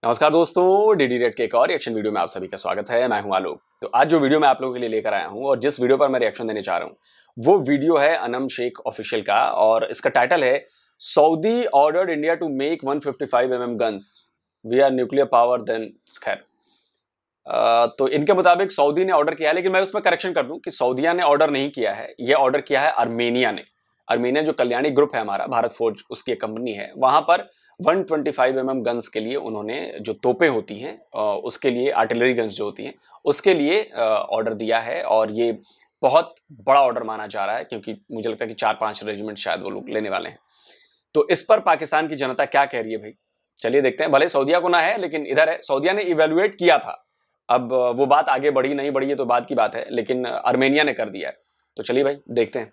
नमस्कार दोस्तों, DD red के एक और रिएक्शन वीडियो में आप सभी का स्वागत है। मैं हूं आलोक। तो आज जो वीडियो मैं आप लोगों के लिए लेकर आया हूं और जिस वीडियो पर मैं रिएक्शन देने चाह रहा हूं वो वीडियो है अनम शेख ऑफिशियल का और इसका टाइटल है Saudi ordered India to make 155 guns, we are nuclear power then खैर। तो इनके मुताबिक सऊदी ने ऑर्डर किया है, लेकिन मैं उसमें करेक्शन कर दूं कि सऊदिया ने ऑर्डर नहीं किया है, ये ऑर्डर किया है आर्मेनिया ने। आर्मेनिया जो कल्याणी ग्रुप है हमारा, भारत फोर्ज उसकी एक कंपनी है, वहां पर 125 गन्स के लिए उन्होंने जो तोपें होती हैं उसके लिए आर्टिलरी गन्स जो होती हैं उसके लिए ऑर्डर दिया है। और ये बहुत बड़ा ऑर्डर माना जा रहा है क्योंकि मुझे लगता है कि 4-5 रेजिमेंट शायद वो लोग लेने वाले हैं। तो इस पर पाकिस्तान की जनता क्या कह रही है भाई, चलिए देखते हैं। भले सऊदिया को ना है, लेकिन इधर है, सऊदिया ने इवेल्युएट किया था। अब वो बात आगे बढ़ी नहीं बढ़ी है तो बाद की बात है, लेकिन आर्मेनिया ने कर दिया है। तो चलिए भाई देखते हैं।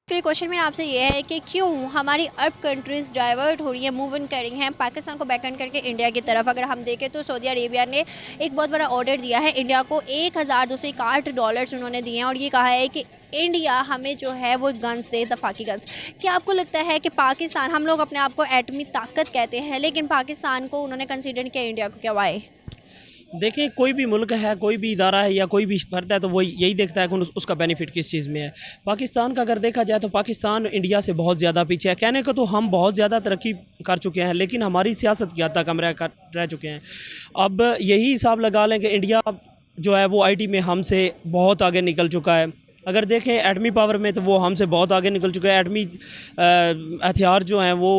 क्वेश्चन मेरा आपसे ये है कि क्यों हमारी अरब कंट्रीज़ डाइवर्ट हो रही है, मूव इन कर रही हैं पाकिस्तान को बैकएंड करके इंडिया की तरफ। अगर हम देखें तो सऊदी अरेबिया ने एक बहुत बड़ा ऑर्डर दिया है इंडिया को, $1261 उन्होंने दिए हैं और ये कहा है कि इंडिया हमें जो है वो गन्स दे, दफाकी गन्स। क्या आपको लगता है कि पाकिस्तान, हम लोग अपने आप को एटमी ताकत कहते हैं, लेकिन पाकिस्तान को उन्होंने कंसिडर किया इंडिया को, क्या वाई? देखें, कोई भी मुल्क है, कोई भी इदारा है या कोई भी फर्द है तो वो यही देखता है कि उसका बेनिफिट किस चीज़ में है। पाकिस्तान का अगर देखा जाए तो पाकिस्तान इंडिया से बहुत ज़्यादा पीछे है। कहने को तो हम बहुत ज़्यादा तरक्की कर चुके हैं, लेकिन हमारी सियासत की हद तक हम रह चुके हैं। अब यही हिसाब लगा लें कि इंडिया जो है वो आईटी में हमसे बहुत आगे निकल चुका है। अगर देखें एटमी पावर में तो वो हमसे बहुत आगे निकल चुका है। एटमी हथियार जो हैं वो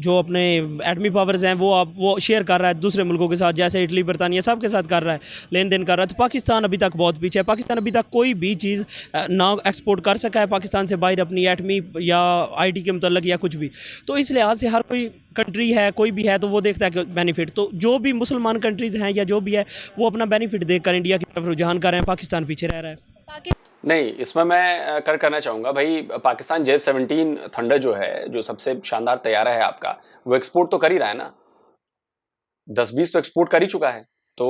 जो अपने एटमी पावर्स हैं वो शेयर कर रहा है दूसरे मुल्कों के साथ, जैसे इटली, बरतानिया, सब के साथ कर रहा है, लेन देन कर रहा है। तो पाकिस्तान अभी तक बहुत पीछे है। पाकिस्तान अभी तक कोई भी चीज़ ना एक्सपोर्ट कर सका है पाकिस्तान से बाहर, अपनी एटमी या आईटी के मतलब या कुछ भी। तो इस लिहाज से हर कोई कंट्री है, कोई भी है, तो वो देखता है कि बेनिफिट, तो जो भी मुसलमान कंट्रीज़ हैं या जो भी है वो अपना बेनिफिट देखकर इंडिया की तरफ रुझान कर रहे हैं। पाकिस्तान पीछे रह रहा है। नहीं, इसमें मैं करना चाहूँगा भाई, पाकिस्तान JF-17 थंडर जो है, जो सबसे शानदार तैयारा है आपका, वो एक्सपोर्ट तो कर ही रहा है ना, 10-20 तो एक्सपोर्ट कर ही चुका है। तो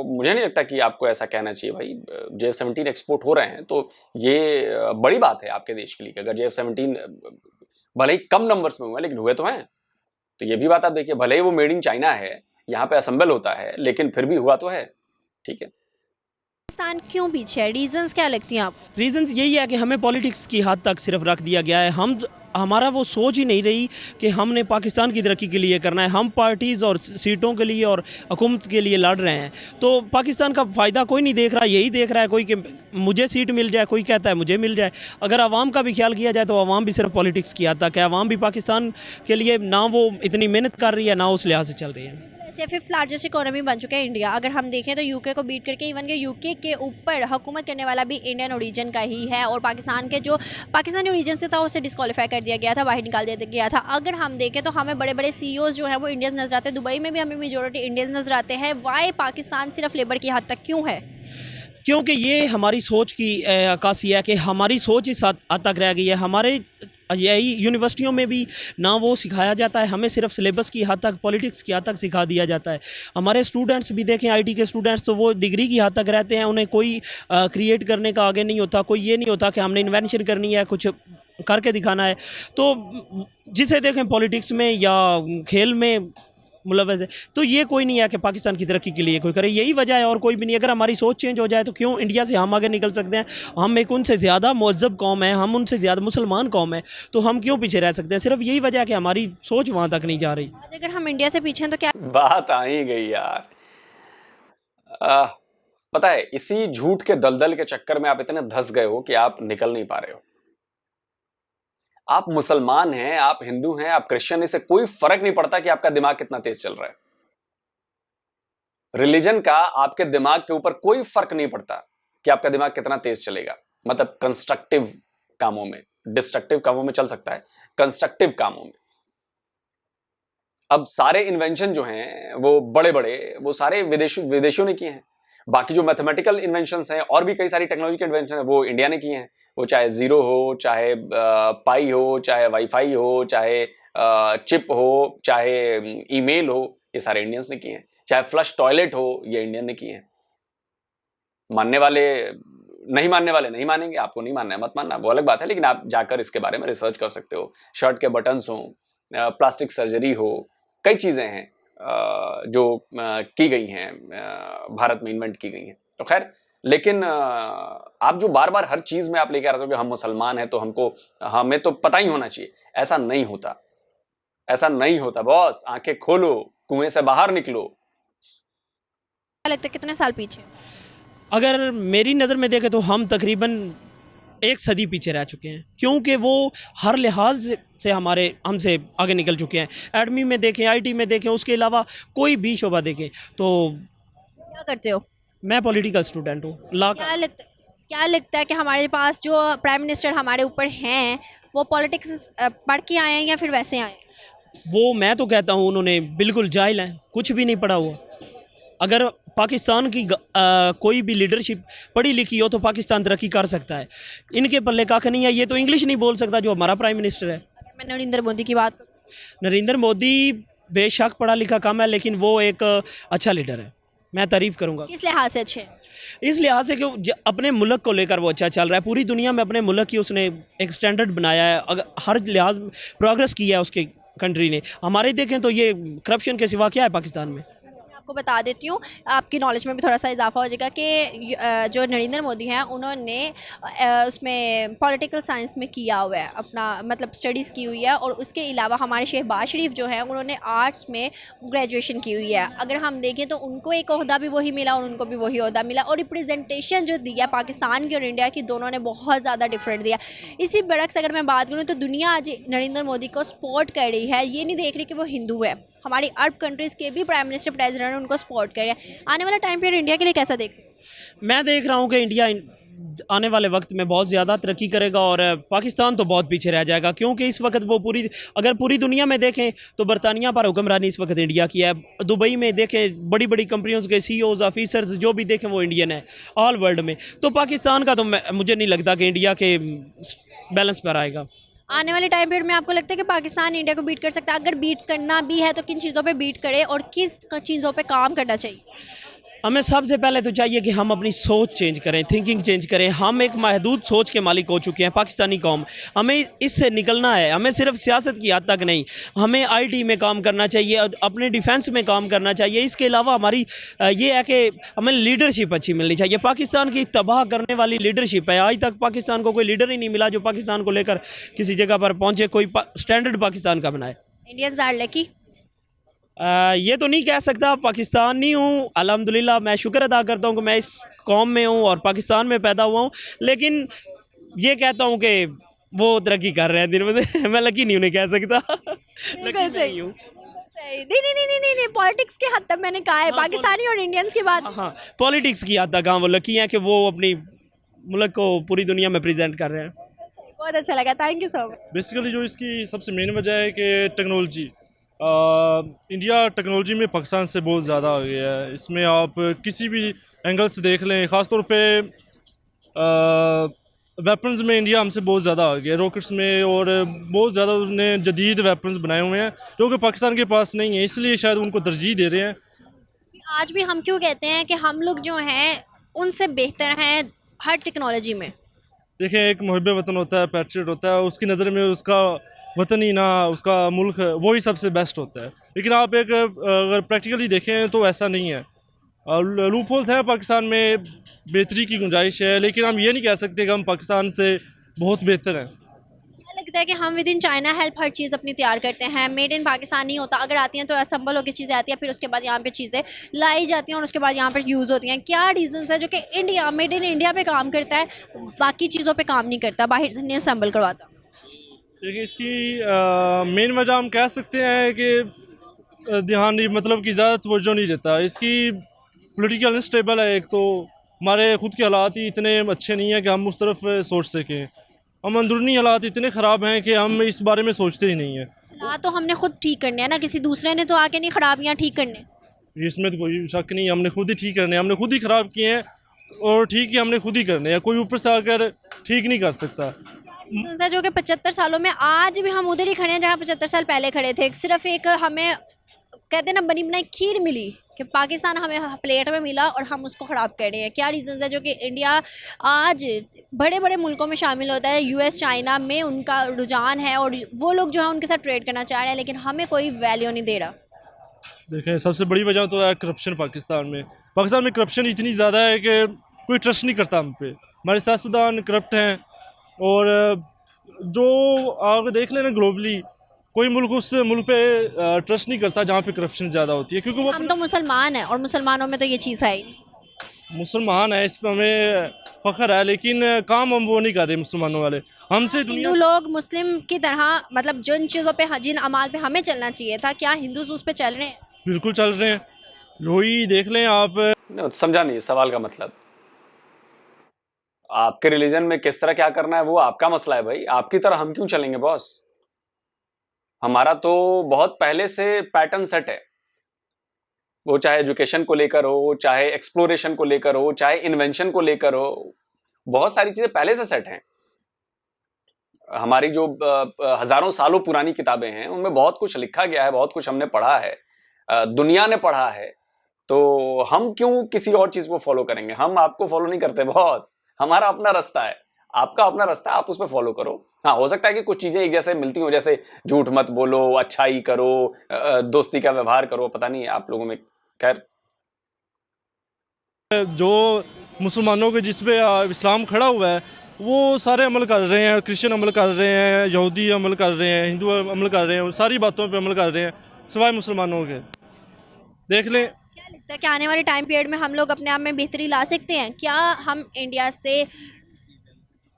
मुझे नहीं लगता कि आपको ऐसा कहना चाहिए भाई। JF-17 एक्सपोर्ट हो रहे हैं तो ये बड़ी बात है आपके देश के लिए कि अगर JF-17 भले ही कम नंबर्स में हुए लेकिन हुए तो हैं। तो ये भी बात आप देखिए, भले ही वो मेड इन चाइना है, यहाँ पे असेंबल होता है, लेकिन फिर भी हुआ तो है। ठीक है, पाकिस्तान क्यों पीछे है? रीजंस क्या लगती हैं आपको? रीज़न्स यही है कि हमें पॉलिटिक्स की हद तक सिर्फ रख दिया गया है। हमारा वो सोच ही नहीं रही कि हमने पाकिस्तान की तरक्की के लिए करना है। हम पार्टीज़ और सीटों के लिए और हुकूमत के लिए लड़ रहे हैं, तो पाकिस्तान का फ़ायदा कोई नहीं देख रहा। यही देख रहा है कोई कि मुझे सीट मिल जाए, कोई कहता है मुझे मिल जाए। अगर आवाम का भी ख्याल किया जाए तो आवाम भी सिर्फ पॉलिटिक्स की हद तक है। आवाम भी पाकिस्तान के लिए ना वो इतनी मेहनत कर रही है, ना उस लिहाज से चल रही है। से 5th लार्जेस्ट इकोनॉमी बन चुका है इंडिया। अगर हम देखें तो यूके को बीट करके, इवन के यूके के ऊपर हुकूमत करने वाला भी इंडियन ओरिजिन का ही है और पाकिस्तान के जो पाकिस्तानी ओरिजिन से था उसे डिस्क्वालीफाई कर दिया गया था, बाहर निकाल दिया गया था। अगर हम देखें तो हमें बड़े बड़े CEOs जो हैं वो इंडियंस नजर आते हैं, दुबई में भी हमें मेजोरिटी इंडियंस नजर आते हैं। वाई पाकिस्तान सिर्फ लेबर की हद तक क्यों है? क्योंकि ये हमारी सोच की अक्कासी है कि हमारी सोच इस हद तक रह गई है। हमारे यही यूनिवर्सिटियों में भी ना वो सिखाया जाता है, हमें सिर्फ सिलेबस की हद तक, पॉलिटिक्स की हद तक सिखा दिया जाता है। हमारे स्टूडेंट्स भी देखें, आईटी के स्टूडेंट्स, तो वो डिग्री की हद तक रहते हैं, उन्हें कोई क्रिएट करने का आगे नहीं होता। कोई ये नहीं होता कि हमने इन्वेंशन करनी है, कुछ करके दिखाना है। तो जिसे देखें पॉलिटिक्स में या खेल में मुलव्वस है, तो ये कोई नहीं है कि पाकिस्तान की तरक्की के लिए कोई करे। यही वजह है और कोई भी नहीं। अगर हमारी सोच चेंज हो जाए तो क्यों इंडिया से हम आगे निकल सकते हैं। हम एक उनसे ज़्यादा मुहज़्ज़ब कौम है, हम उनसे ज़्यादा मुसलमान कौम है, तो हम क्यों पीछे रह सकते हैं? सिर्फ यही वजह है कि हमारी सोच वहाँ तक नहीं जा रही। आज अगर हम इंडिया से पीछे हैं तो क्या बात आ ही गई यार। पता है, इसी झूठ के दलदल के चक्कर में आप इतने धंस गए हो कि आप निकल नहीं पा रहे हो। आप मुसलमान हैं, आप हिंदू हैं, आप क्रिश्चियन, इससे कोई फर्क नहीं पड़ता कि आपका दिमाग कितना तेज चल रहा है। रिलीजन का आपके दिमाग के ऊपर कोई फर्क नहीं पड़ता कि आपका दिमाग कितना तेज चलेगा। मतलब कंस्ट्रक्टिव कामों में, डिस्ट्रक्टिव कामों में चल सकता है, कंस्ट्रक्टिव कामों में। अब सारे इन्वेंशन जो हैं वो बड़े बड़े, वो सारे विदेशियों ने किए हैं। बाकी जो मैथमेटिकल इन्वेंशंस हैं और भी कई सारी टेक्नोलॉजी के इन्वेंशन है वो इंडिया ने किए हैं। वो चाहे जीरो हो, चाहे पाई हो, चाहे वाईफाई हो, चाहे चिप हो, चाहे ईमेल हो, ये सारे इंडियंस ने किए हैं। चाहे फ्लश टॉयलेट हो, ये इंडियन ने किए हैं। मानने वाले नहीं, मानने वाले नहीं मानेंगे, आपको नहीं मानना है मत मानना, वो अलग बात है, लेकिन आप जाकर इसके बारे में रिसर्च कर सकते हो। शर्ट के बटन्स हो, प्लास्टिक सर्जरी हो, कई चीजें हैं। जो की गई हैं, भारत में इन्वेंट की गई हैं। तो खैर, लेकिन आप जो बार बार हर चीज में आप लेके आ रहे हो कि हम मुसलमान हैं तो हमें तो पता ही होना चाहिए, ऐसा नहीं होता, ऐसा नहीं होता बॉस। आंखें खोलो, कुएं से बाहर निकलो। क्या लगता है कितने साल पीछे? अगर मेरी नज़र में देखें तो हम तकरीबन एक सदी पीछे रह चुके हैं, क्योंकि वो हर लिहाज से हमसे आगे निकल चुके हैं। एडमी में देखें, आईटी में देखें, उसके अलावा कोई भी शोबा देखें। तो क्या करते हो? मैं पॉलिटिकल स्टूडेंट हूँ। क्या लगता है कि हमारे पास जो प्राइम मिनिस्टर हमारे ऊपर हैं वो पॉलिटिक्स पढ़ के आए हैं या फिर वैसे आए हैं? वो मैं तो कहता हूँ उन्होंने बिल्कुल जाहिल हैं, कुछ भी नहीं पढ़ा हुआ। अगर पाकिस्तान की कोई भी लीडरशिप पढ़ी लिखी हो तो पाकिस्तान तरक्की कर सकता है। इनके पल्ले काख नहीं है। ये तो इंग्लिश नहीं बोल सकता जो हमारा प्राइम मिनिस्टर है। अगर मैं नरेंद्र मोदी की बात करूँ, नरेंद्र मोदी बेशक पढ़ा लिखा कम है, लेकिन वो एक अच्छा लीडर है, मैं तारीफ़ करूँगा। किस लिहाज से अच्छे हैं? इस लिहाज से कि अपने मुल्क को लेकर वो अच्छा चल रहा है। पूरी दुनिया में अपने मुल्क की उसने एक स्टैंडर्ड बनाया है, अगर हर लिहाज प्रोग्रेस किया है उसके कंट्री ने। हमारे देखें तो ये करप्शन के सिवा क्या है पाकिस्तान में। आपको बता देती हूँ, आपकी नॉलेज में भी थोड़ा सा इजाफा हो जाएगा कि जो नरेंद्र मोदी हैं उन्होंने उसमें पॉलिटिकल साइंस में किया हुआ है, अपना मतलब स्टडीज़ की हुई है। और उसके अलावा हमारे शहबाज शरीफ जो हैं उन्होंने आर्ट्स में ग्रेजुएशन की हुई है। अगर हम देखें तो उनको एक ओहदा भी वही मिला और उनको भी वही ओहदा मिला। और रिप्रेजेंटेशन जो दिया पाकिस्तान की और इंडिया की, दोनों ने बहुत ज़्यादा डिफरेंट दिया। इसी बरक्स अगर मैं बात करूँ तो दुनिया आज नरेंद्र मोदी को सपोर्ट कर रही है। ये नहीं देख रही कि वो हिंदू है। हमारी अरब कंट्रीज़ के भी प्राइम मिनिस्टर, प्रेसिडेंट उनको सपोर्ट कर रहे हैं। आने वाला टाइम पीरियड इंडिया के लिए कैसा देख रहे हैं? मैं देख रहा हूँ कि इंडिया आने वाले वक्त में बहुत ज़्यादा तरक्की करेगा और पाकिस्तान तो बहुत पीछे रह जाएगा, क्योंकि इस वक्त वो अगर पूरी दुनिया में देखें तो बरतानिया पर हुक्मरानी इस वक्त इंडिया की है। दुबई में देखें बड़ी बड़ी कंपनियों के CEOs, ऑफिसर्स जो भी देखें वो इंडियन है ऑल वर्ल्ड में। तो पाकिस्तान का तो मुझे नहीं लगता कि इंडिया के बैलेंस पर आएगा। आने वाले टाइम पीरियड में आपको लगता है कि पाकिस्तान इंडिया को बीट कर सकता है? अगर बीट करना भी है तो किन चीज़ों पे बीट करे और किस चीज़ों पे काम करना चाहिए? हमें सबसे पहले तो चाहिए कि हम अपनी सोच चेंज करें, थिंकिंग चेंज करें। हम एक महदूद सोच के मालिक हो चुके हैं पाकिस्तानी कौम। हमें इससे निकलना है। हमें सिर्फ सियासत की हद तक नहीं, हमें IT में काम करना चाहिए और अपने डिफेंस में काम करना चाहिए। इसके अलावा हमारी ये है कि हमें लीडरशिप अच्छी मिलनी चाहिए। पाकिस्तान की तबाह करने वाली लीडरशिप है। आज तक पाकिस्तान को कोई लीडर ही नहीं मिला जो पाकिस्तान को लेकर किसी जगह पर पहुँचे, कोई स्टैंडर्ड पाकिस्तान का बनाए। Indians are lucky? ये तो नहीं कह सकता। पाकिस्तानी हूँ, अल्हम्दुलिल्लाह मैं शुक्र अदा करता हूँ कि मैं इस कौम में हूँ और पाकिस्तान में पैदा हुआ हूँ। लेकिन ये कहता हूँ कि वो तरक्की कर रहे हैं दिन ब दिन। मैं लकी नहीं उन्हें कह सकता। लकी नहीं हूँ। नहीं, पॉलिटिक्स के हद तक मैंने कहा है। पाकिस्तानी और इंडियंस की बात। हाँ, पॉलिटिक्स की हद तक हाँ वो लकी हैं कि वो अपनी मुल्क को पूरी दुनिया में प्रेजेंट कर रहे हैं। बहुत अच्छा लगा, thank you so much. Basically जो इसकी सबसे मेन वजह है कि टेक्नोलॉजी, इंडिया टेक्नोलॉजी में पाकिस्तान से बहुत ज़्यादा आ गया है। इसमें आप किसी भी एंगल से देख लें, ख़ासतौर पे वेपन्स में इंडिया हमसे बहुत ज़्यादा आ गया है, रॉकेट्स में, और बहुत ज़्यादा उसने जदीद वेपन्स बनाए हुए हैं जो कि पाकिस्तान के पास नहीं है, इसलिए शायद उनको तरजीह दे रहे हैं। आज भी हम क्यों कहते हैं कि हम लोग जो हैं उनसे बेहतर हैं हर टेक्नोलॉजी में? देखें, एक मुहिब वतन होता है, पैट्रियट होता है, उसकी नज़र में उसका वतन ही ना, उसका मुल्क वही सबसे बेस्ट होता है। लेकिन आप एक अगर प्रैक्टिकली देखें तो ऐसा नहीं है। लूप होल्स है पाकिस्तान में, बेहतरी की गुंजाइश है, लेकिन हम ये नहीं कह सकते कि हम पाकिस्तान से बहुत बेहतर हैं। क्या लगता है कि हम विद इन चाइना हेल्प हर चीज़ अपनी तैयार करते हैं, मेड इन पाकिस्तान नहीं होता? अगर आती हैं तो असम्बल होकर चीज़ें आती हैं, फिर उसके बाद यहाँ पे चीज़ें लाई जाती हैं और उसके बाद यहाँ पर यूज़ होती हैं। क्या रीज़न्स है जो कि इंडिया मेड इन इंडिया पे काम करता है, बाकी चीज़ों पे काम नहीं करता, बाहर से नहीं असम्बल करवाता? देखिए, इसकी मेन वजह हम कह सकते हैं कि ध्यान नहीं, मतलब कि ज़्यादा तवज्जो नहीं देता। इसकी पॉलिटिकल अनस्टेबल है। एक तो हमारे खुद के हालात ही इतने अच्छे नहीं हैं कि हम उस तरफ सोच सकें। हम अंदरूनी हालात इतने ख़राब हैं कि हम इस बारे में सोचते ही नहीं हैं। तो हमने खुद ठीक करने हैं ना, किसी दूसरे ने तो आके नहीं खराबियाँ ठीक करने। इसमें तो कोई शक नहीं, हमने खुद ही ठीक करने हैं, हमने खुद ही ख़राब किए हैं और ठीक ही हमने खुद ही करने हैं। कोई ऊपर से आकर ठीक नहीं कर सकता। जो कि 75 सालों में आज भी हम उधर ही खड़े हैं जहाँ 75 साल पहले खड़े थे। सिर्फ एक हमें कहते हैं ना बनी बनाई खीर मिली कि पाकिस्तान हमें प्लेट में मिला और हम उसको ख़राब कर रहे हैं। क्या रीज़न है जो कि इंडिया आज बड़े बड़े मुल्कों में शामिल होता है, US चाइना में उनका रुझान है और वो लोग जो है उनके साथ ट्रेड करना चाह रहे हैं, लेकिन हमें कोई वैल्यू नहीं दे रहा। देखें सबसे बड़ी वजह तो है करप्शन। पाकिस्तान में करप्शन इतनी ज़्यादा है कि कोई ट्रस्ट नहीं करता हम पे। हमारे सियासतदान करप्ट हैं, और जो आप देख लेना ग्लोबली कोई मुल्क उस मुल्क पे ट्रस्ट नहीं करता जहाँ पे करप्शन ज़्यादा होती है, क्योंकि वो हम तो मुसलमान हैं और मुसलमानों में तो ये चीज़ है ही नहीं। मुसलमान है, इस पर हमें फ़ख्र है, लेकिन काम हम वो नहीं कर रहे मुसलमानों वाले। हमसे हिंदू दुनिया लोग मुस्लिम की तरह मतलब जिन चीज़ों पे जिन अमाल पे हमें चलना चाहिए था, क्या हिंदू उस पे चल रहे हैं? बिल्कुल चल रहे हैं। वही देख लें आप। समझा नहीं सवाल का मतलब। आपके रिलीजन में किस तरह क्या करना है वो आपका मसला है भाई, आपकी तरह हम क्यों चलेंगे बॉस। हमारा तो बहुत पहले से पैटर्न सेट है, वो चाहे एजुकेशन को लेकर हो, चाहे एक्सप्लोरेशन को लेकर हो, चाहे इन्वेंशन को लेकर हो, बहुत सारी चीजें पहले से सेट हैं। हमारी जो हजारों सालों पुरानी किताबें हैं उनमें बहुत कुछ लिखा गया है, बहुत कुछ हमने पढ़ा है, दुनिया ने पढ़ा है, तो हम क्यों किसी और चीज को फॉलो करेंगे। हम आपको फॉलो नहीं करते बॉस, हमारा अपना रास्ता है, आपका अपना रास्ता है, आप उस पर फॉलो करो। हाँ, हो सकता है कि कुछ चीजें एक जैसे मिलती हो, जैसे झूठ मत बोलो, अच्छाई करो, दोस्ती का व्यवहार करो, पता नहीं आप लोगों में। खैर, जो मुसलमानों के जिस पे इस्लाम खड़ा हुआ है वो सारे अमल कर रहे हैं, क्रिश्चियन अमल कर रहे हैं, यहूदी अमल कर रहे हैं, हिंदू अमल कर रहे हैं, सारी बातों पे अमल कर रहे हैं सिवाय मुसलमानों के। देख लें। क्या लगता है कि आने वाले टाइम पीरियड में हम लोग अपने आप में बेहतरी ला सकते हैं? क्या हम इंडिया से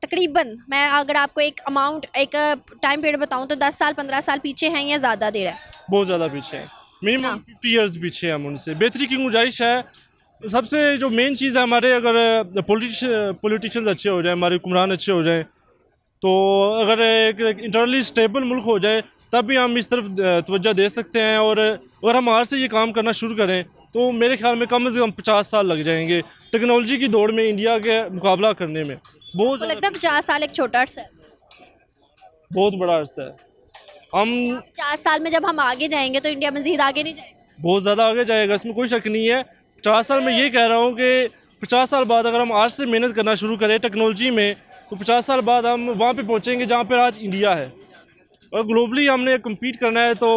तकरीबन, मैं अगर आपको एक अमाउंट, एक टाइम पीरियड बताऊं तो 10 साल 15 साल पीछे हैं या ज़्यादा देर है? बहुत ज़्यादा पीछे हैं, मिनिमम 50 ईयर्स पीछे हैं हम उनसे। बेहतरी की गुंजाइश है। सबसे जो मेन चीज़ है, हमारे अगर पॉलिटिशियंस अच्छे हो जाए, हमारे हुक्मरान अच्छे हो जाएं, तो अगर एक इंटरनली स्टेबल मुल्क हो जाए तब भी हम इस तरफ तवज्जो दे सकते हैं। और अगर हम आज से ये काम करना शुरू करें तो मेरे ख्याल में कम से कम 50 साल लग जाएंगे टेक्नोलॉजी की दौड़ में इंडिया के मुकाबला करने में। बहुत तो लगता है 50 साल एक छोटा अर्सा है? बहुत बड़ा अर्सा है। हम 50 साल में जब हम आगे जाएंगे तो इंडिया मजीद आगे नहीं जाएगा? बहुत ज़्यादा आगे जाएगा, इसमें कोई शक नहीं है। 50 साल में ये कह रहा हूँ कि 50 साल बाद अगर हम आज से मेहनत करना शुरू करें टेक्नोलॉजी में, तो 50 साल बाद हम वहाँ पे पहुँचेंगे जहाँ पर आज इंडिया है। और ग्लोबली हमने कम्पीट करना है तो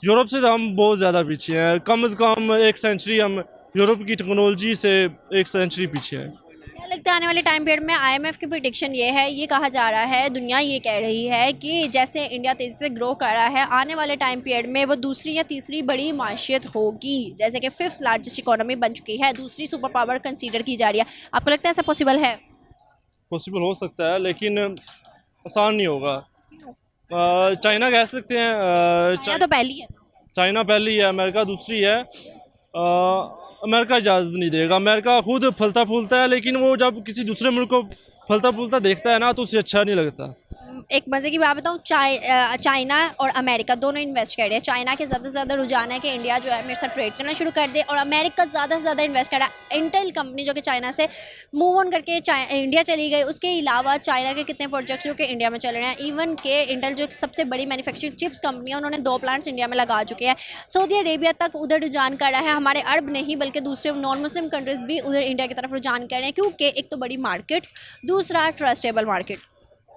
यूरोप से तो हम बहुत ज़्यादा पीछे हैं। कम से कम 1 सेंचुरी हम यूरोप की टेक्नोलॉजी से 1 सेंचुरी पीछे हैं। क्या लगता है आने वाले टाइम पीरियड में? IMF की प्रेडिक्शन ये है, ये कहा जा रहा है, दुनिया ये कह रही है कि जैसे इंडिया तेज़ी से ग्रो कर रहा है, आने वाले टाइम पीरियड में वो दूसरी या तीसरी बड़ी माशियत होगी, जैसे कि 5th लार्जेस्ट इकोनॉमी बन चुकी है, दूसरी सुपर पावर कंसीडर की जा रही है। आपको लगता है ऐसा पॉसिबल है? पॉसिबल हो सकता है, लेकिन आसान नहीं होगा। चाइना कह सकते हैं, चाइना तो पहली है। चाइना पहली है, अमेरिका दूसरी है। अमेरिका इजाज़त नहीं देगा। अमेरिका खुद फलता फूलता है, लेकिन वो जब किसी दूसरे मुल्क को फलता फूलता देखता है ना तो उसे अच्छा नहीं लगता। एक मज़े की बात बताऊँ, चाइना और अमेरिका दोनों इन्वेस्ट कर रहे हैं। चाइना के ज़्यादा से ज़्यादा रुझान है कि इंडिया जो है मेरे साथ ट्रेड करना शुरू कर दे, और अमेरिका ज़्यादा से ज़्यादा इन्वेस्ट कर रहा है। इंटेल कंपनी जो कि चाइना से मूव ऑन करके इंडिया चली गई, उसके अलावा चाइना के कितने प्रोजेक्ट्स जो कि इंडिया में चल रहे हैं। इवन के इंटेल जो सबसे बड़ी मैन्युफैक्चरिंग चिप्स कंपनी है, उन्होंने 2 प्लांट्स इंडिया में लगा चुके हैं। सऊदी अरेबिया तक उधर रुझान कर रहा है। हमारे अरब नहीं बल्कि दूसरे नॉन मुस्लिम कंट्रीज़ भी उधर इंडिया की तरफ रुझान कर रहे हैं, क्योंकि एक तो बड़ी मार्केट, दूसरा ट्रस्टेबल मार्केट।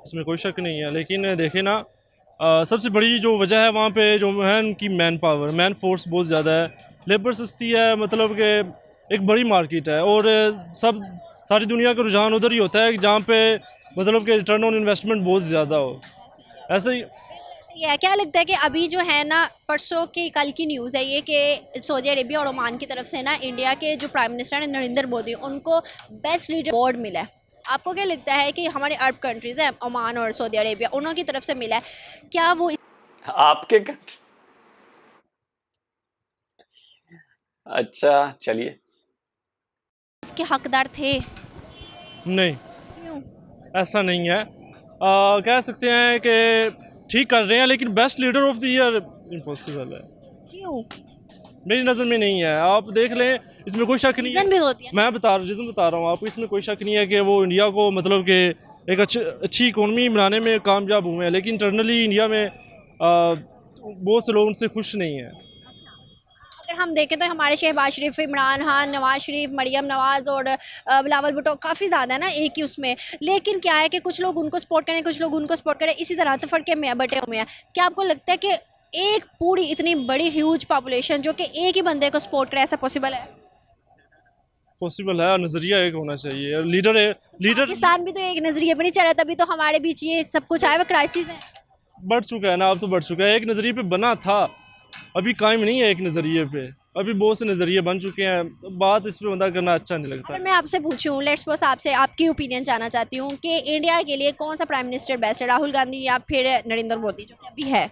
इसमें कोई शक नहीं है। लेकिन देखें ना, सबसे बड़ी जो वजह है वहाँ पे जो है उनकी मैन पावर, मैन फोर्स बहुत ज़्यादा है, लेबर सस्ती है, मतलब कि एक बड़ी मार्केट है। और सारी दुनिया का रुझान उधर ही होता है जहाँ पे मतलब कि रिटर्न ऑन इन्वेस्टमेंट बहुत ज़्यादा हो। ऐसे ही क्या लगता है कि अभी जो है ना, परसों की कल की न्यूज़ है ये कि सऊदी अरेबिया और ओमान की तरफ से ना इंडिया के जो प्राइम मिनिस्टर हैं नरेंद्र मोदी, उनको बेस्ट लीडर अवार्ड मिला है। आपको क्या लगता है कि हमारे अरब कंट्रीज़ हैं ओमान और सऊदी अरेबिया, उन्हों की तरफ से मिला है, क्या वो आपके कंट्री? अच्छा चलिए, इसके हकदार थे? नहीं, क्यों? ऐसा नहीं है। कह सकते हैं कि ठीक कर रहे हैं, लेकिन best leader of the year impossible है। क्यों? मेरी नज़र में नहीं है। आप देख लें, इसमें कोई शक नहीं रीज़न भी होती है। मैं रीज़न बता रहा हूँ आपको। इसमें कोई शक नहीं है कि वो इंडिया को मतलब कि एक अच्छी इकोनॉमी बनाने में कामयाब हुए हैं, लेकिन इंटरनली इंडिया में बहुत से लोग उनसे खुश नहीं हैं। अगर हम देखें तो हमारे शहबाज शरीफ, इमरान खान, नवाज शरीफ, मरियम नवाज़ और बिलावल भुट्टो काफ़ी ज़्यादा है ना एक ही उसमें, लेकिन क्या है कि कुछ लोग उनको सपोर्ट करें, कुछ लोग उनको सपोर्ट करें, इसी तरह तफरके में बटे हुए हैं। क्या आपको लगता है कि एक पूरी इतनी बड़ी ह्यूज पॉपुलेशन जो कि एक ही बंदे को सपोर्ट करे, ऐसा पॉसिबल है? पॉसिबल है, नज़रिया एक होना चाहिए, लीडर है, लीडर पाकिस्तान भी तो एक नजरिए पर नहीं चल रहा, तभी तो हमारे बीच ये सब कुछ आया हुआ क्राइसिस है। बढ़ चुका है ना, अब तो बढ़ चुका है। एक नज़रिए पे बना था, अभी कायम नहीं है एक नज़रिए पे, अभी बहुत से नज़रिए बन चुके हैं, तो बात इस पे बंदा करना अच्छा नहीं लगता। अगर मैं आपसे पूछूं, लेट्स सपोज आपसे आपकी ओपिनियन जानना चाहती हूँ कि इंडिया के लिए कौन सा प्राइम मिनिस्टर बेस्ट है, राहुल गांधी या फिर नरेंद्र मोदी जो कि अभी है?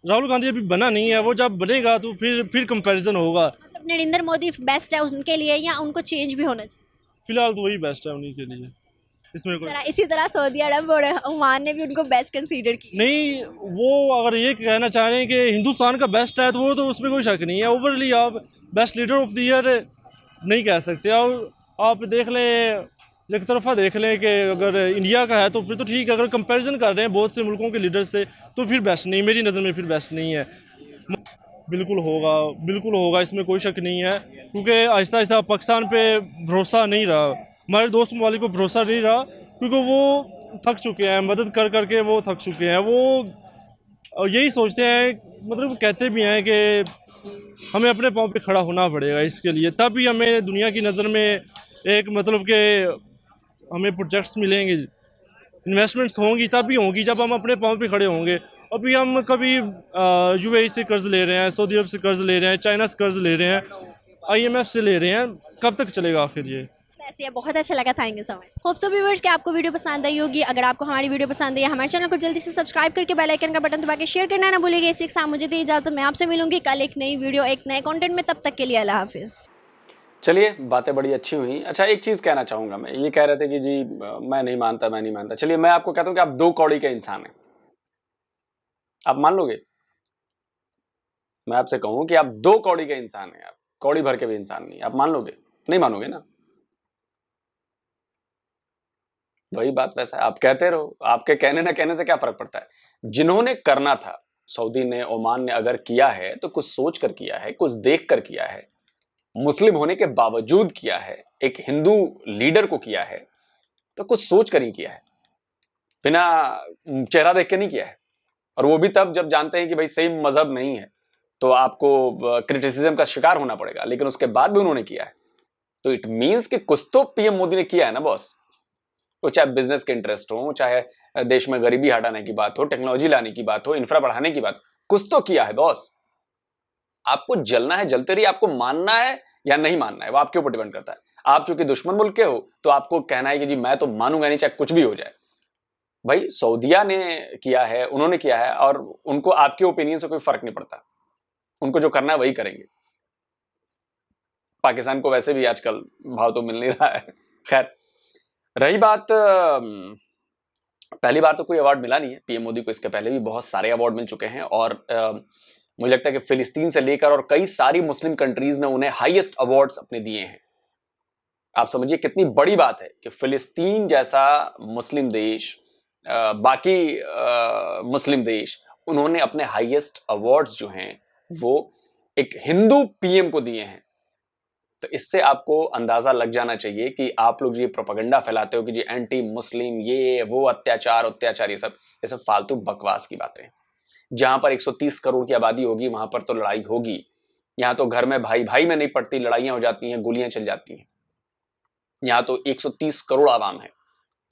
राहुल गांधी अभी बना नहीं है, वो जब बनेगा तो फिर कंपैरिजन होगा। मतलब नरेंद्र मोदी बेस्ट है उनके लिए या उनको चेंज भी होना चाहिए? फिलहाल तो वही बेस्ट है उन्हीं के लिए, इसमें कोई इसी तरह सऊदी अरब और ओमान ने भी उनको बेस्ट कंसीडर की। नहीं। वो अगर ये कहना चाह रहे हैं कि हिंदुस्तान का बेस्ट है तो वो तो उसमें कोई शक नहीं है। ओवरली आप best leader of the year नहीं कह सकते। और आप देख लें, एक तरफा देख लें कि अगर इंडिया का है तो फिर तो ठीक है, अगर कंपैरिजन कर रहे हैं बहुत से मुल्कों के लीडर से तो फिर बेस्ट नहीं, मेरी नज़र में फिर बेस्ट नहीं है। बिल्कुल होगा, बिल्कुल होगा, इसमें कोई शक नहीं है, क्योंकि आहिस्ता आहिस्ता पाकिस्तान पे भरोसा नहीं रहा, हमारे दोस्त ममालिक को भरोसा नहीं रहा, क्योंकि वो थक चुके हैं, मदद कर करके वो थक चुके हैं। वो यही सोचते हैं, मतलब कहते भी हैं कि हमें अपने पाँव पे खड़ा होना पड़ेगा इसके लिए, तभी हमें दुनिया की नज़र में एक मतलब कि हमें प्रोजेक्ट्स मिलेंगे, इन्वेस्टमेंट्स होंगी, तभी होंगी जब हम अपने पाँव पे खड़े होंगे। अभी हम कभी यूएई से कर्ज़ ले रहे हैं, सऊदी अरब से कर्ज़ ले रहे हैं, चाइना से कर्ज़ ले रहे हैं, आईएमएफ से ले रहे हैं, कब तक चलेगा आखिर ये? ऐसे है, बहुत अच्छा लगा, thank you so much. Hope so viewers कि आपको वीडियो पसंद आई होगी। अगर आपको हमारी वीडियो पसंद आई है, हमारे चैनल को जल्दी से सब्सक्राइब करके बेल आइकन का बटन दबा के शेयर करना ना भूलिएगा। इसी के साथ मुझे दी इजाज़त, मैं आपसे मिलूंगी कल एक नई वीडियो एक नए कंटेंट में, तब तक के लिए अल्लाह हाफिज़। चलिए, बातें बड़ी अच्छी हुई। अच्छा, एक चीज़ कहना चाहूँगा मैं, ये कह रहे थे कि जी मैं नहीं मानता। चलिए, मैं आपको कहता हूँ कि आप 2 कौड़ी के इंसान हैं, आप मान लोगे? मैं आपसे कहूँ कि आप 2 कौड़ी के इंसान हैं, आप कौड़ी भर के भी इंसान नहीं, आप मान लोगे? नहीं मानोगे ना? वही बात वैसा है, आप कहते रहो, आपके कहने ना कहने से क्या फर्क पड़ता है? जिन्होंने करना था, सऊदी ने, ओमान ने अगर किया है तो कुछ सोच कर किया है, कुछ देख कर किया है, मुस्लिम होने के बावजूद किया है, एक हिंदू लीडर को किया है, तो कुछ सोच कर ही किया है, बिना चेहरा देख के नहीं किया है। और वो भी तब जब जानते हैं कि भाई सही मजहब नहीं है तो आपको क्रिटिसिज्म का शिकार होना पड़ेगा, लेकिन उसके बाद भी उन्होंने किया है। तो इट मीन्स कि कुछ तो पीएम मोदी ने किया है ना बॉस। तो चाहे बिजनेस के इंटरेस्ट हो, चाहे देश में गरीबी हटाने की बात हो, टेक्नोलॉजी लाने की बात हो, इंफ्रा बढ़ाने की बात, कुछ तो किया है बॉस। आपको जलना है जलते रहिए, आपको मानना है या नहीं मानना है वो आपके ऊपर डिपेंड करता है। आप चूंकि दुश्मन मुल्क के हो तो आपको कहना है कि जी मैं तो मानूंगा नहीं चाहे कुछ भी हो जाए। भाई सऊदिया ने किया है, उन्होंने किया है, और उनको आपके ओपिनियन से कोई फर्क नहीं पड़ता, उनको जो करना है वही करेंगे। पाकिस्तान को वैसे भी आजकल भाव तो मिल नहीं रहा है। खैर, रही बात, पहली बार तो कोई अवार्ड मिला नहीं है पीएम मोदी को, इसके पहले भी बहुत सारे अवार्ड मिल चुके हैं, और मुझे लगता है कि फिलिस्तीन से लेकर और कई सारी मुस्लिम कंट्रीज ने उन्हें हाईएस्ट अवार्ड्स अपने दिए हैं। आप समझिए कितनी बड़ी बात है कि फिलिस्तीन जैसा मुस्लिम देश, बाकी मुस्लिम देश, उन्होंने अपने हाईएस्ट अवार्ड्स जो हैं वो एक हिंदू पीएम को दिए हैं। तो इससे आपको अंदाजा लग जाना चाहिए कि आप लोग ये प्रोपेगेंडा फैलाते हो कि जी एंटी मुस्लिम, ये वो, अत्याचार, ये सब फालतू बकवास की बातें। जहां पर 130 करोड़ की आबादी होगी वहां पर तो लड़ाई होगी। यहां तो घर में भाई भाई में नहीं पड़ती, लड़ाइयां हो जाती हैं, गोलियां चल जाती हैं। यहां तो 130 करोड़ आवाम है,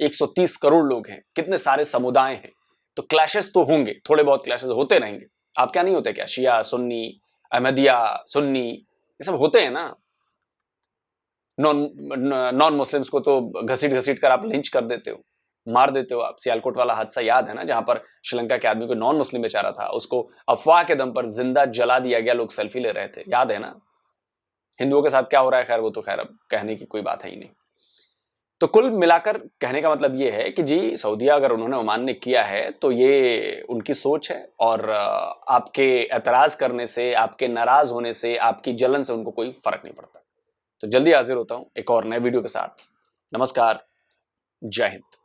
130 करोड़ लोग हैं, कितने सारे समुदाय हैं, तो क्लैशेस तो होंगे, थोड़े बहुत क्लैशेस होते रहेंगे। आप क्या नहीं होते क्या? शिया सुन्नी, अहमदिया सुन्नी, ये सब होते हैं ना। नॉन मुस्लिम्स को तो घसीट कर आप लिंच कर देते हो, मार देते हो आप। सियालकोट वाला हादसा याद है ना, जहां पर श्रीलंका के आदमी को नॉन मुस्लिम बेचारा था, उसको अफवाह के दम पर जिंदा जला दिया गया, लोग सेल्फी ले रहे थे, याद है ना। हिंदुओं के साथ क्या हो रहा है, खैर वो तो खैर अब कहने की कोई बात है ही नहीं। तो कुल मिलाकर कहने का मतलब ये है कि जी सऊदिया अगर उन्होंने, ओमान ने किया है तो ये उनकी सोच है, और आपके एतराज करने से, आपके नाराज होने से, आपकी जलन से उनको कोई फर्क नहीं पड़ता। तो जल्दी हाजिर होता हूं एक और नए वीडियो के साथ। नमस्कार, जय हिंद।